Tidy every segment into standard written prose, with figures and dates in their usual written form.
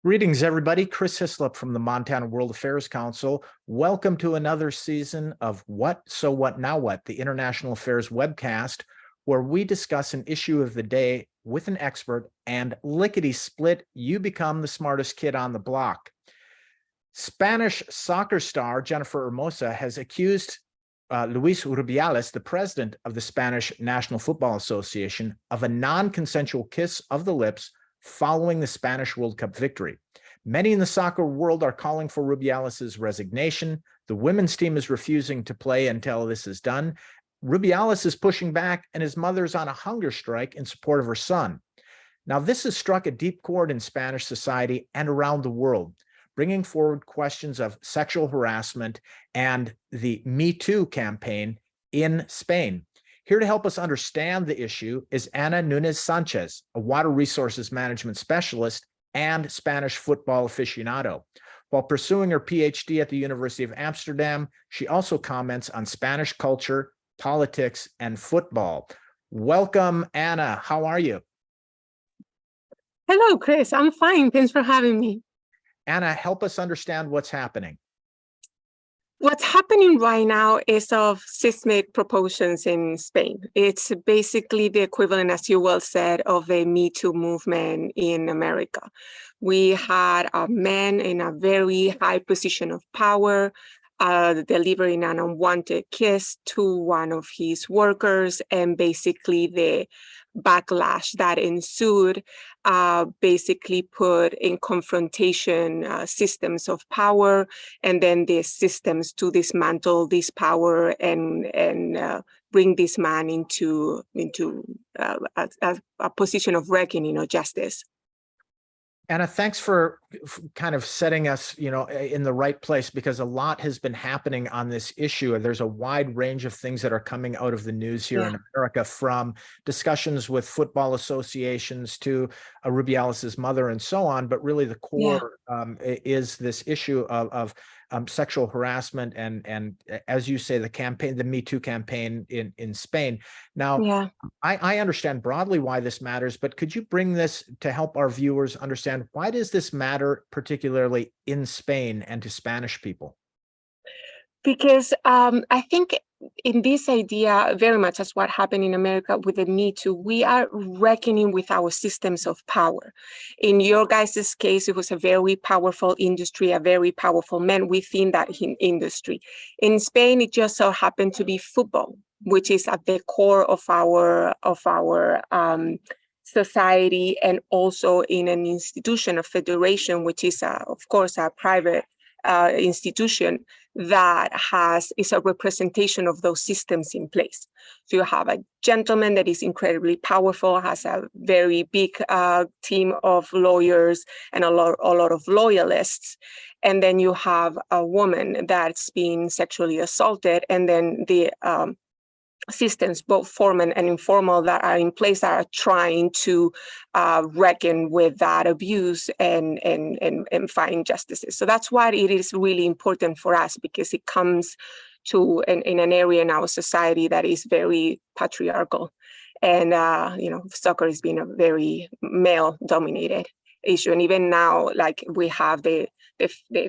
Greetings, everybody. Chris Hislop from the Montana World Affairs Council. Welcome to another season of What, So What, Now What, the International Affairs webcast, where we discuss an issue of the day with an expert and lickety-split, you become the smartest kid on the block. Spanish soccer star Jennifer Hermoso has accused Luis Rubiales, the president of the Spanish National Football Association, of a non-consensual kiss of the lips following the Spanish World Cup victory. Many in the soccer world are calling for Rubiales' resignation. The women's team is refusing to play until this is done. Rubiales is pushing back, and his mother's on a hunger strike in support of her son. Now, this has struck a deep chord in Spanish society and around the world, bringing forward questions of sexual harassment and the Me Too campaign in Spain. Here to help us understand the issue is Ana Nunez Sanchez, a water resources management specialist and Spanish football aficionado. While pursuing her PhD at the University of Amsterdam, she also comments on Spanish culture, politics, and football. Welcome, Ana. How are you? Hello, Chris. I'm fine. Thanks for having me. Ana, help us understand what's happening. What's happening right now is of seismic proportions in Spain. It's basically the equivalent, as you well said, of a Me Too movement in America. We had a man in a very high position of power delivering an unwanted kiss to one of his workers, and basically the backlash that ensued basically put in confrontation systems of power, and then the systems to dismantle this power and bring this man into a position of reckoning or justice. Ana, thanks for kind of setting us, in the right place, because a lot has been happening on this issue. There's a wide range of things that are coming out of the news here in America, from discussions with football associations to Rubiales' mother and so on. But really the core is this issue of sexual harassment and as you say, the Me Too campaign in Spain. Now, I understand broadly why this matters, but could you bring this to help our viewers understand, why does this matter particularly in Spain and to Spanish people? Because I think in this idea, very much as what happened in America with the Me Too, we are reckoning with our systems of power. In your guys' case, it was a very powerful industry, a very powerful man within that industry. In Spain, it just so happened to be football, which is at the core of our society, and also in an institution, a federation, which is of course a private institution that is a representation of those systems in place. So you have a gentleman that is incredibly powerful, has a very big team of lawyers and a lot of loyalists, and then you have a woman that's being sexually assaulted, and then the systems, both formal and informal, that are in place that are trying to reckon with that abuse and find justices. So that's why it is really important for us, because it comes to in an area in our society that is very patriarchal, and soccer has been a very male-dominated issue. And even now, like we have the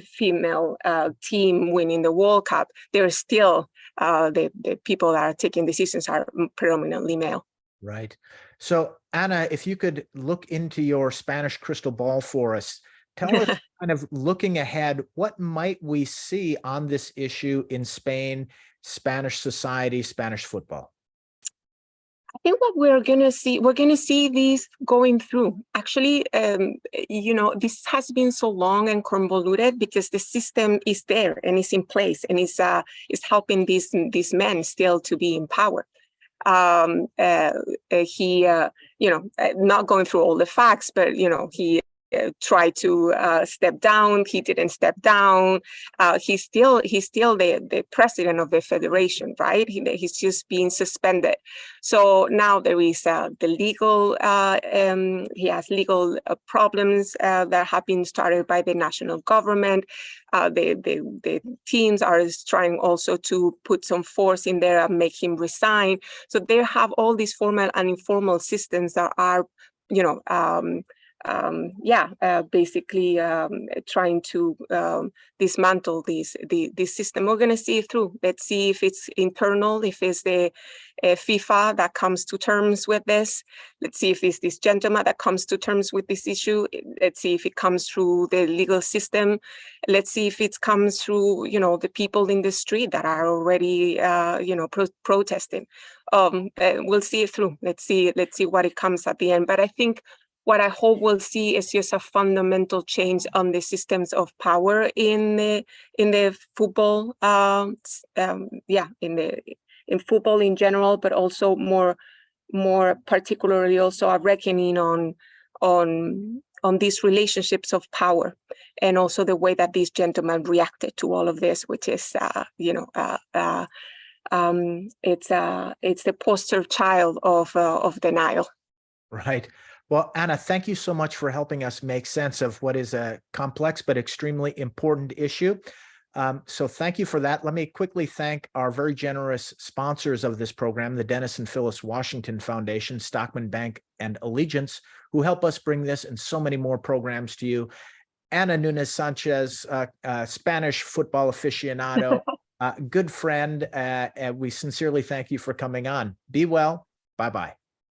female team winning the World Cup, there's still the people that are taking decisions are predominantly male. Right. So, Ana, if you could look into your Spanish crystal ball for us, tell us, kind of looking ahead, what might we see on this issue in Spain, Spanish society, Spanish football? I think what we're going to see this going through. Actually, this has been so long and convoluted because the system is there and is in place, and is helping these men still to be in power. He, not going through all the facts, but, he tried to step down. He didn't step down. He's still the president of the federation, right? He's just being suspended. So now there is the legal. He has legal problems that have been started by the national government. The teams are trying also to put some force in there and make him resign. So they have all these formal and informal systems that are, basically trying to dismantle this system. We're going to see it through. Let's see if it's internal, if it's the FIFA that comes to terms with this. Let's see if it's this gentleman that comes to terms with this issue. Let's see if it comes through the legal system. Let's see if it comes through, the people in the street that are already, protesting. We'll see it through. Let's see what it comes at the end. But I think what I hope we'll see is just a fundamental change on the systems of power in the football, in football in general, but also more particularly also a reckoning on these relationships of power, and also the way that these gentlemen reacted to all of this, which is it's the poster child of denial. Right. Well, Ana, thank you so much for helping us make sense of what is a complex but extremely important issue. So thank you for that. Let me quickly thank our very generous sponsors of this program, the Dennis and Phyllis Washington Foundation, Stockman Bank, and Allegiance, who help us bring this and so many more programs to you. Ana Nunez Sanchez, Spanish football aficionado, good friend. We sincerely thank you for coming on. Be well. Bye-bye.